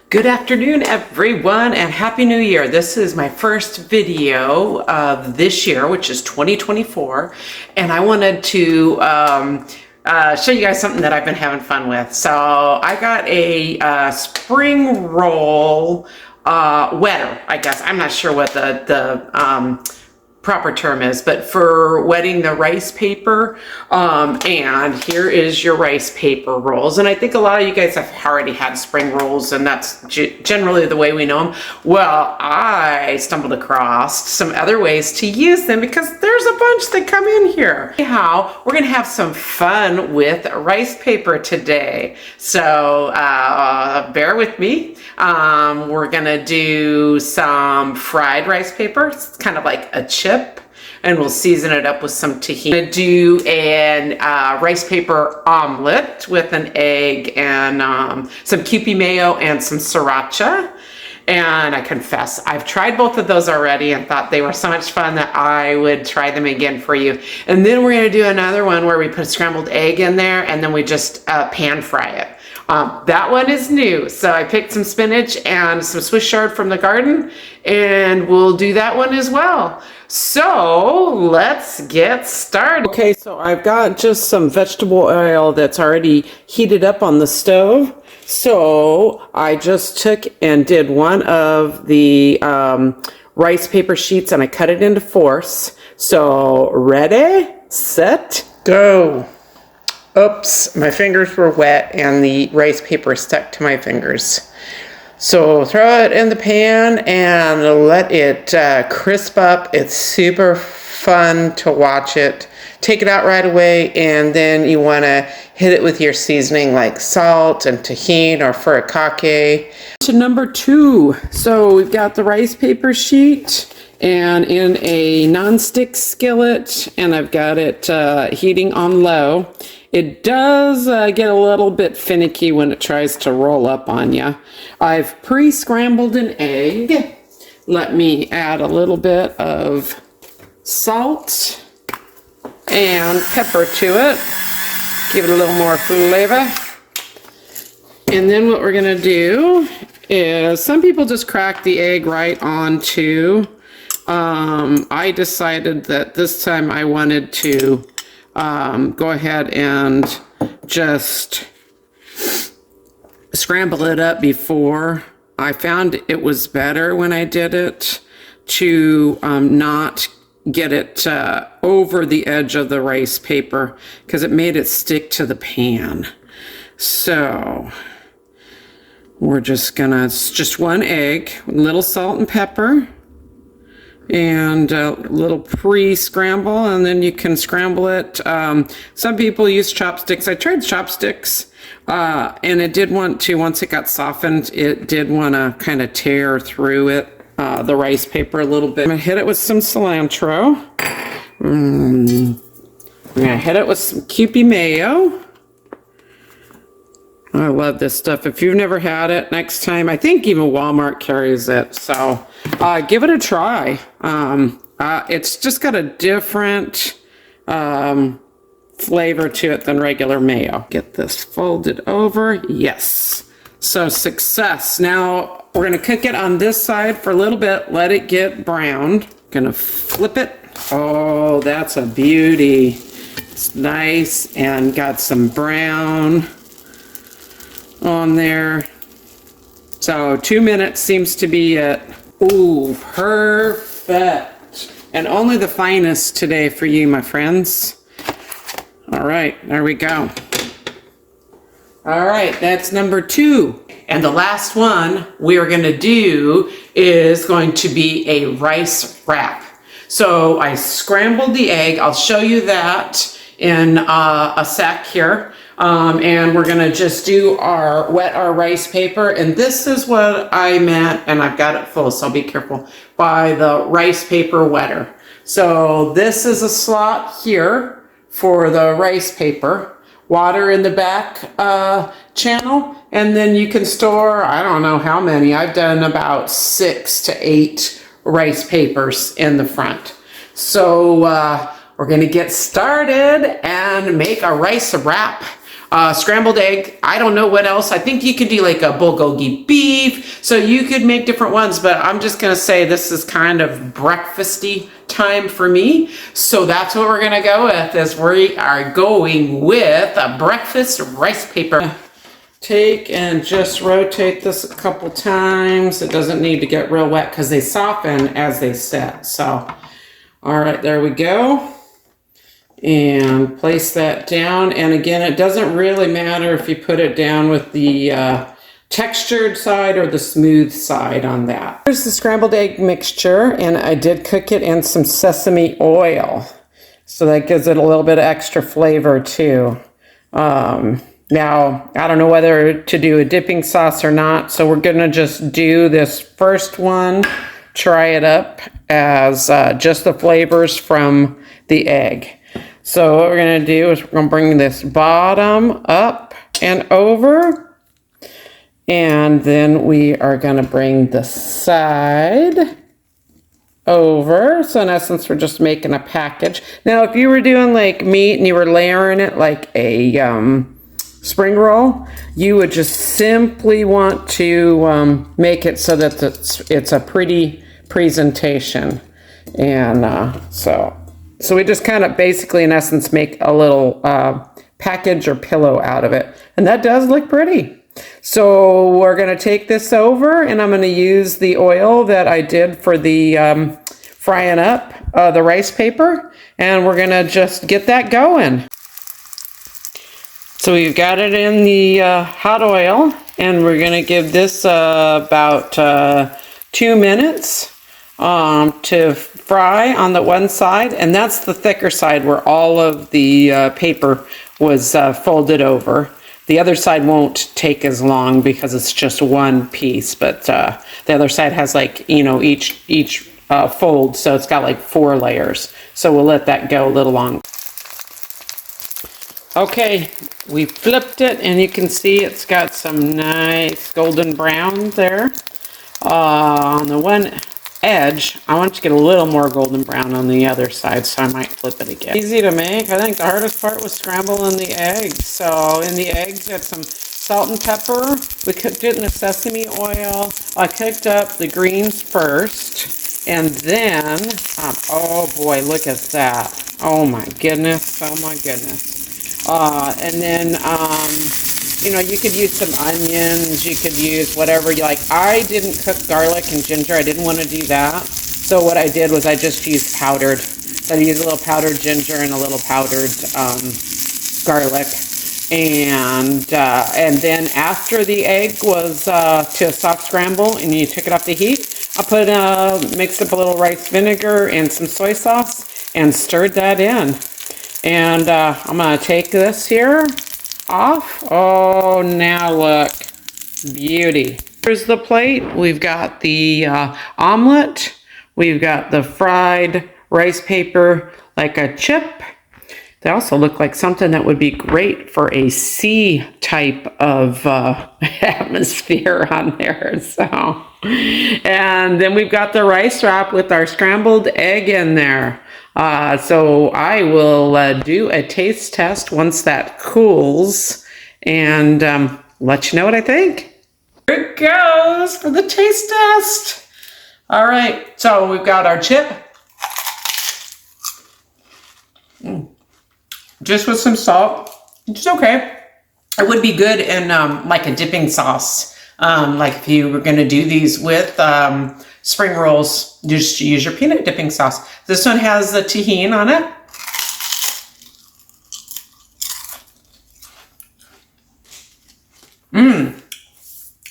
Good afternoon, everyone, and Happy New Year. This is my first video of this year, which is 2024, and I wanted to show you guys something that I've been having fun with. So I got a spring roll wetter, I guess. I'm not sure what the proper term is, but for wetting the rice paper. And here is your rice paper rolls. And I think a lot of you guys have already had spring rolls, and that's generally the way we know them. Well, I stumbled across some other ways to use them because there's a bunch that come in here. Anyhow, we're gonna have some fun with rice paper today. So bear with me. We're gonna do some fried rice paper. It's kind of like a chip, and we'll season it up with some tahini. I'm gonna do an rice paper omelet with an egg and some Kewpie mayo and some sriracha. And I confess, I've tried both of those already and thought they were so much fun that I would try them again for you. And then we're gonna do another one where we put a scrambled egg in there and then we just pan fry it. That one is new, so I picked some spinach and some Swiss chard from the garden, and we'll do that one as well. So let's get started. Okay, so I've got just some vegetable oil that's already heated up on the stove. So I just took and did one of the rice paper sheets and I cut it into fourths. So ready, set, go. Oops, my fingers were wet and the rice paper stuck to my fingers. So throw it in the pan and let it crisp up. It's super fun to watch it. Take it out right away, and then you want to hit it with your seasoning like salt and tahini or furikake. To number 2. So we've got the rice paper sheet and in a non-stick skillet, and I've got it heating on low. It does get a little bit finicky when it tries to roll up on you. I've pre-scrambled an egg. Let me add a little bit of salt and pepper to it. Give it a little more flavor. And then what we're gonna do is, some people just crack the egg right onto. I decided that this time I wanted to go ahead and just scramble it up before. I found it was better when I did it to not get it over the edge of the rice paper because it made it stick to the pan. So we're just gonna, it's just one egg, a little salt and pepper, and a little pre-scramble, and then you can scramble it. Some people use chopsticks. I tried chopsticks, and it did want to, once it got softened, it did want to kind of tear through it, the rice paper a little bit. I'm gonna hit it with some cilantro. I'm gonna hit it with some Kewpie mayo. I love this stuff. If you've never had it, next time, I think even Walmart carries it. So give it a try. It's just got a different flavor to it than regular mayo. Get this folded over. Yes. So success. Now we're going to cook it on this side for a little bit. Let it get browned. Gonna flip it. Oh, that's a beauty. It's nice and got some brown on there. So 2 minutes seems to be it. Ooh, perfect. And only the finest today for you, my friends. All right, there we go. All right, that's number 2. And the last one we are gonna do is going to be a rice wrap. So I scrambled the egg. I'll show you that in a sec here. And we're gonna just do wet our rice paper. And this is what I meant, and I've got it full, so I'll be careful, by the rice paper wetter. So this is a slot here for the rice paper, water in the back channel, and then you can store, I don't know how many, I've done about 6 to 8 rice papers in the front. So we're gonna get started and make a rice wrap. scrambled egg. I don't know what else. I think you could do like a bulgogi beef. So you could make different ones, but I'm just going to say this is kind of breakfasty time for me. So that's what we're going to go with, is we are going with a breakfast rice paper. Take and just rotate this a couple times. It doesn't need to get real wet because they soften as they set. So, all right, there we go. And place that down. And again, it doesn't really matter if you put it down with the textured side or the smooth side on that. Here's the scrambled egg mixture, and I did cook it in some sesame oil. So that gives it a little bit of extra flavor too. Now, I don't know whether to do a dipping sauce or not, so we're gonna just do this first one, try it up as just the flavors from the egg. So what we're gonna do is we're gonna bring this bottom up and over, and then we are gonna bring the side over. So in essence, we're just making a package. Now, if you were doing like meat and you were layering it like a spring roll, you would just simply want to make it so that it's a pretty presentation. And so we just kind of basically, in essence, make a little package or pillow out of it. And that does look pretty. So we're going to take this over, and I'm going to use the oil that I did for the frying up the rice paper. And we're going to just get that going. So we've got it in the hot oil, and we're going to give this about 2 minutes to fry on the one side, and that's the thicker side where all of the paper was folded over. The other side won't take as long because it's just one piece, but the other side has, like, you know, each fold, so it's got like 4 layers. So we'll let that go a little longer. Okay, we flipped it, and you can see it's got some nice golden brown there. On the one edge, I want to get a little more golden brown on the other side, so I might flip it again. Easy to make. I think the hardest part was scrambling the eggs. So in the eggs, got some salt and pepper. We cooked it in the sesame oil. I cooked up the greens first, and then, oh boy, look at that. Oh my goodness, oh my goodness. And then, you know, you could use some onions, you could use whatever you like. I didn't cook garlic and ginger. I didn't want to do that. So what I did was I just used powdered. So I used a little powdered ginger and a little powdered garlic. And then after the egg was to a soft scramble and you took it off the heat, I mixed up a little rice vinegar and some soy sauce and stirred that in. And I'm going to take this here off. Oh, now look. Beauty. Here's the plate. We've got the omelet. We've got the fried rice paper like a chip. They also look like something that would be great for a sea type of atmosphere on there. So, and then we've got the rice wrap with our scrambled egg in there. So I will do a taste test once that cools and let you know what I think. Here it goes for the taste test. All right, so we've got our chip. Just with some salt, which is okay. It would be good in like a dipping sauce. Like if you were gonna do these with spring rolls, just use your peanut dipping sauce. This one has the tahini on it.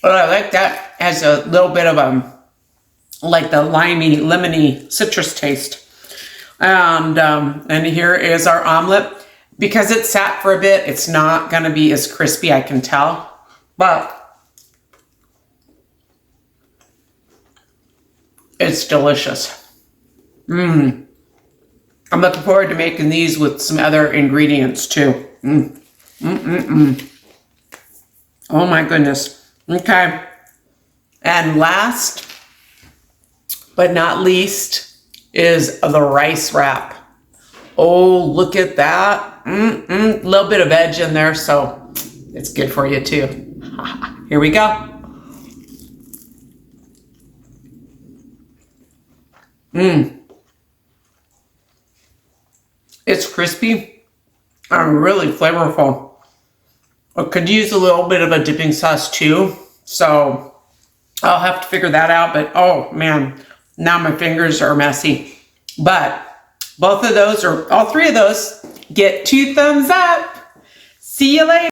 Well, I like that. It has a little bit of like the lemony citrus taste. And here is our omelet. Because it sat for a bit, it's not gonna be as crispy, I can tell, but it's delicious. I'm looking forward to making these with some other ingredients too. Oh my goodness. Okay. And last but not least is the rice wrap. Oh, look at that. Little bit of edge in there, so It's good for you too. Here we go. It's crispy and really flavorful. I could use a little bit of a dipping sauce too, so I'll have to figure that out. But oh man, now my fingers are messy. But both of those, or all three of those, get 2 thumbs up. See you later.